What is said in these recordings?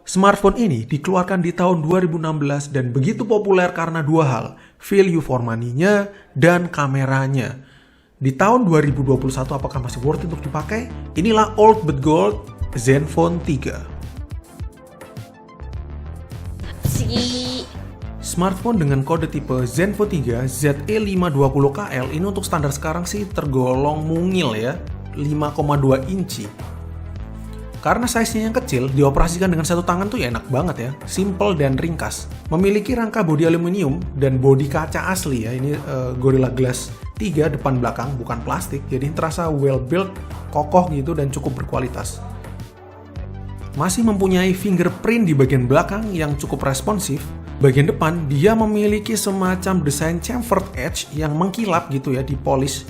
Smartphone ini dikeluarkan di tahun 2016 dan begitu populer karena dua hal, value for money-nya dan kameranya. Di tahun 2021 apakah masih worth it untuk dipakai? Inilah old but gold Zenfone 3. Smartphone dengan kode tipe Zenfone 3 ZE520KL ini untuk standar sekarang sih tergolong mungil ya, 5,2 inci. Karena size-nya yang kecil, dioperasikan dengan satu tangan tuh ya enak banget ya, simple dan ringkas. Memiliki rangka bodi aluminium dan bodi kaca asli ya, ini Gorilla Glass 3 depan belakang, bukan plastik, jadi terasa well built, kokoh gitu dan cukup berkualitas. Masih mempunyai fingerprint di bagian belakang yang cukup responsif. Bagian depan, dia memiliki semacam desain chamfered edge yang mengkilap gitu ya, dipolish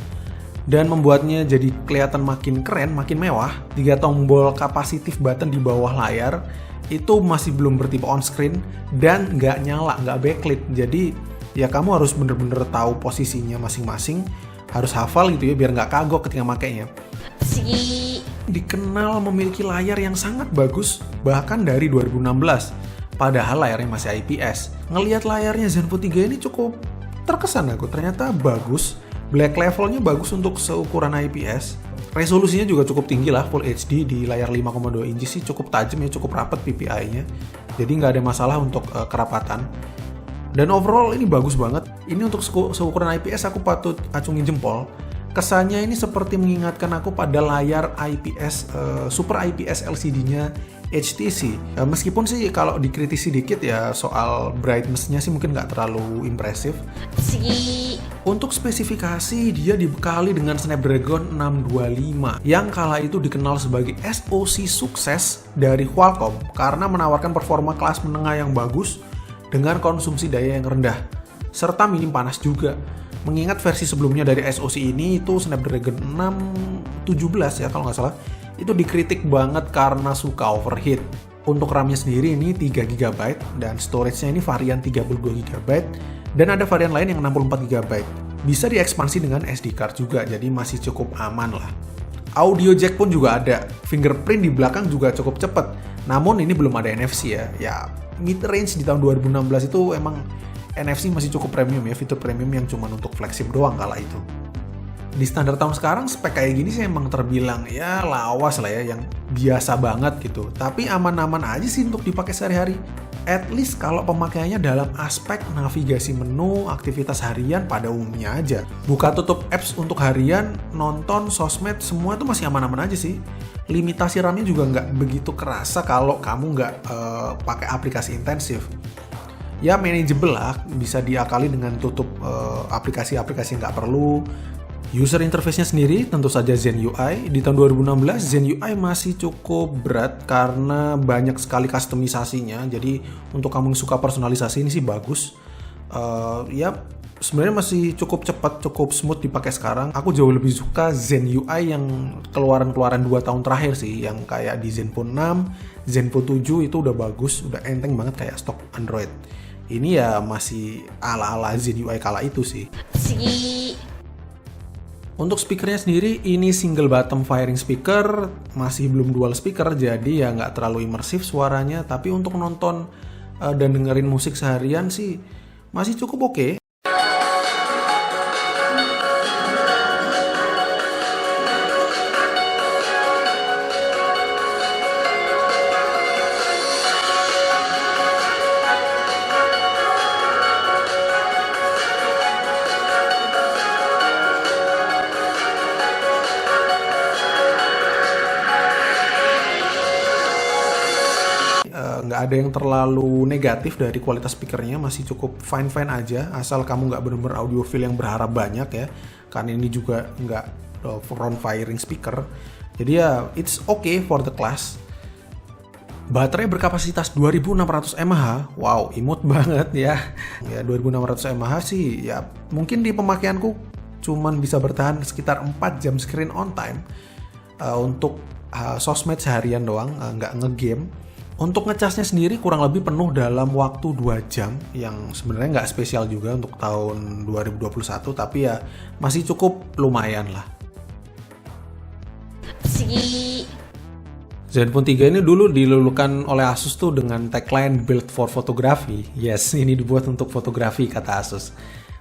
dan membuatnya jadi kelihatan makin keren, makin mewah. 3 tombol kapasitif button di bawah layar itu masih belum bertipe on screen dan nggak nyala, nggak backlit. Jadi ya kamu harus bener-bener tahu posisinya masing-masing, harus hafal gitu ya biar nggak kagok ketika makainya. Dikenal memiliki layar yang sangat bagus bahkan dari 2016. Padahal layarnya masih IPS. Ngelihat layarnya Zenfone 3 ini cukup terkesan aku, ternyata bagus. Black levelnya bagus untuk seukuran IPS. Resolusinya juga cukup tinggi lah, Full HD di layar 5,2 inci sih cukup tajam ya, cukup rapat PPI-nya. Jadi nggak ada masalah untuk kerapatan. Dan overall ini bagus banget. Ini untuk seukuran IPS aku patut acungin jempol. Kesannya ini seperti mengingatkan aku pada layar IPS, Super IPS LCD-nya HTC. Meskipun sih kalau dikritisi dikit ya soal brightness-nya sih mungkin nggak terlalu impresif. Untuk spesifikasi, dia dibekali dengan Snapdragon 625 yang kala itu dikenal sebagai SoC sukses dari Qualcomm karena menawarkan performa kelas menengah yang bagus dengan konsumsi daya yang rendah, serta minim panas juga. Mengingat versi sebelumnya dari SoC ini itu Snapdragon 617 ya kalau nggak salah, itu dikritik banget karena suka overheat. Untuk RAM-nya sendiri ini 3GB dan storage-nya ini varian 32GB dan ada varian lain yang 64GB. Bisa diekspansi dengan SD card juga, jadi masih cukup aman lah. Audio jack pun juga ada, fingerprint di belakang juga cukup cepat. Namun ini belum ada NFC ya. Ya mid range di tahun 2016 itu emang NFC masih cukup premium ya, fitur premium yang cuma untuk flagship doang kala itu. Di standar tahun sekarang spek kayak gini sih emang terbilang ya lawas lah ya, yang biasa banget gitu. Tapi aman-aman aja sih untuk dipakai sehari-hari. At least kalau pemakaiannya dalam aspek navigasi menu, aktivitas harian pada umumnya aja. Buka tutup apps untuk harian, nonton, sosmed, semua itu masih aman-aman aja sih. Limitasi RAM-nya juga nggak begitu kerasa kalau kamu nggak pakai aplikasi intensif. Ya manageable lah, bisa diakali dengan tutup aplikasi-aplikasi yang nggak perlu. User interface-nya sendiri tentu saja Zen UI. Di tahun 2016 Zen UI masih cukup berat karena banyak sekali customisasinya. Jadi untuk kamu yang suka personalisasi ini sih bagus. Ya sebenarnya masih cukup cepat, cukup smooth dipakai sekarang. Aku jauh lebih suka Zen UI yang keluaran-keluaran 2 tahun terakhir sih, yang kayak di Zenfone 6, Zenfone 7 itu udah bagus, udah enteng banget kayak stok Android. Ini ya masih ala-ala Zen UI kala itu sih. Untuk speakernya sendiri, ini single bottom firing speaker, masih belum dual speaker, jadi ya nggak terlalu imersif suaranya. Tapi untuk nonton dan dengerin musik seharian sih masih cukup oke. Nggak ada yang terlalu negatif dari kualitas speakernya, masih cukup fine-fine aja, asal kamu nggak bener-bener audiophile yang berharap banyak ya, karena ini juga nggak front firing speaker, jadi ya it's okay for the class. Baterai berkapasitas 2600 mAh, wow imut banget ya. Ya 2600 mAh sih ya mungkin di pemakaianku cuman bisa bertahan sekitar 4 jam screen on time untuk sosmed seharian doang, nggak ngegame. Untuk ngecasnya sendiri kurang lebih penuh dalam waktu 2 jam, yang sebenarnya nggak spesial juga untuk tahun 2021, tapi ya masih cukup lumayan lah. Zenfone 3 ini dulu dilulukan oleh Asus tuh dengan tagline Built for Photography. Yes, ini dibuat untuk fotografi kata Asus.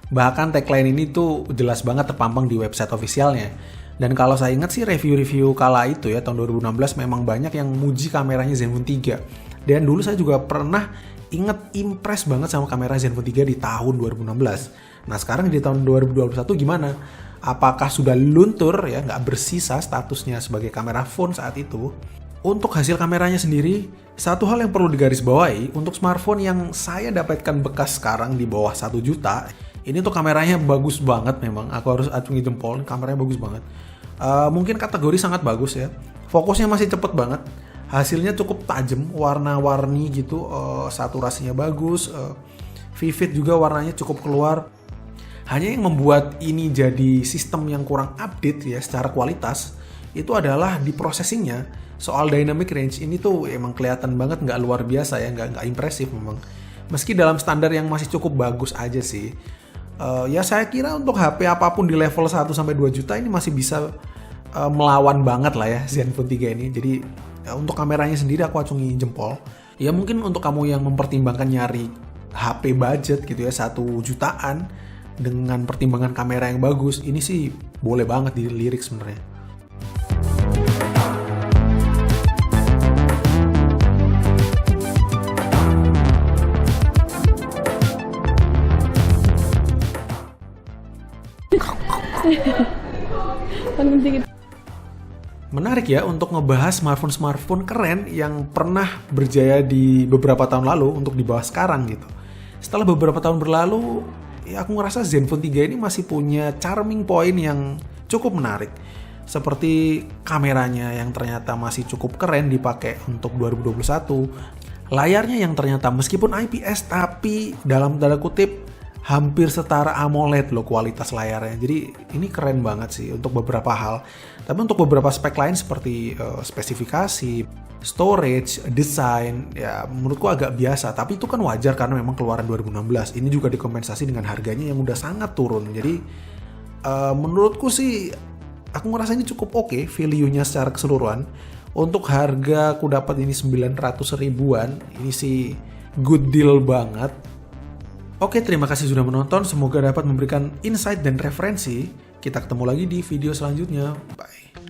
Bahkan tagline ini tuh jelas banget terpampang di website officialnya. Dan kalau saya ingat sih review-review kala itu ya tahun 2016 memang banyak yang muji kameranya Zenfone 3. Dan dulu saya juga pernah inget impress banget sama kamera Zenfone 3 di tahun 2016. Nah sekarang di tahun 2021 gimana? Apakah sudah luntur ya, nggak bersisa statusnya sebagai kamera phone saat itu? Untuk hasil kameranya sendiri, satu hal yang perlu digarisbawahi untuk smartphone yang saya dapatkan bekas sekarang di bawah 1 juta, ini tuh kameranya bagus banget memang. Aku harus acungi jempol, kameranya bagus banget. Mungkin kategori sangat bagus ya. Fokusnya masih cepet banget. Hasilnya cukup tajam, warna-warni gitu, saturasinya bagus, vivid juga warnanya cukup keluar. Hanya yang membuat ini jadi sistem yang kurang update ya secara kualitas, itu adalah di processingnya. Soal dynamic range ini tuh emang kelihatan banget nggak luar biasa ya, nggak impresif memang. Meski dalam standar yang masih cukup bagus aja sih. Ya saya kira untuk HP apapun di level 1-2 juta ini masih bisa melawan banget lah ya Zenfone 3 ini. Jadi untuk kameranya sendiri aku acungi jempol. Ya mungkin untuk kamu yang mempertimbangkan nyari HP budget gitu ya 1 jutaan dengan pertimbangan kamera yang bagus, ini sih boleh banget dilirik sebenarnya. Menarik ya untuk ngebahas smartphone keren yang pernah berjaya di beberapa tahun lalu untuk dibahas sekarang gitu. Setelah beberapa tahun berlalu, ya aku ngerasa Zenfone 3 ini masih punya charming point yang cukup menarik. Seperti kameranya yang ternyata masih cukup keren dipakai untuk 2021. Layarnya yang ternyata meskipun IPS tapi dalam tanda kutip hampir setara AMOLED loh kualitas layarnya. Jadi ini keren banget sih untuk beberapa hal. Tapi untuk beberapa spek lain seperti spesifikasi, storage, desain, ya menurutku agak biasa. Tapi itu kan wajar karena memang keluaran 2016. Ini juga dikompensasi dengan harganya yang udah sangat turun. Jadi menurutku sih aku ngerasa ini cukup oke value-nya secara keseluruhan. Untuk harga aku dapat ini 900 ribuan. Ini sih good deal banget. Oke, terima kasih sudah menonton. Semoga dapat memberikan insight dan referensi. Kita ketemu lagi di video selanjutnya. Bye.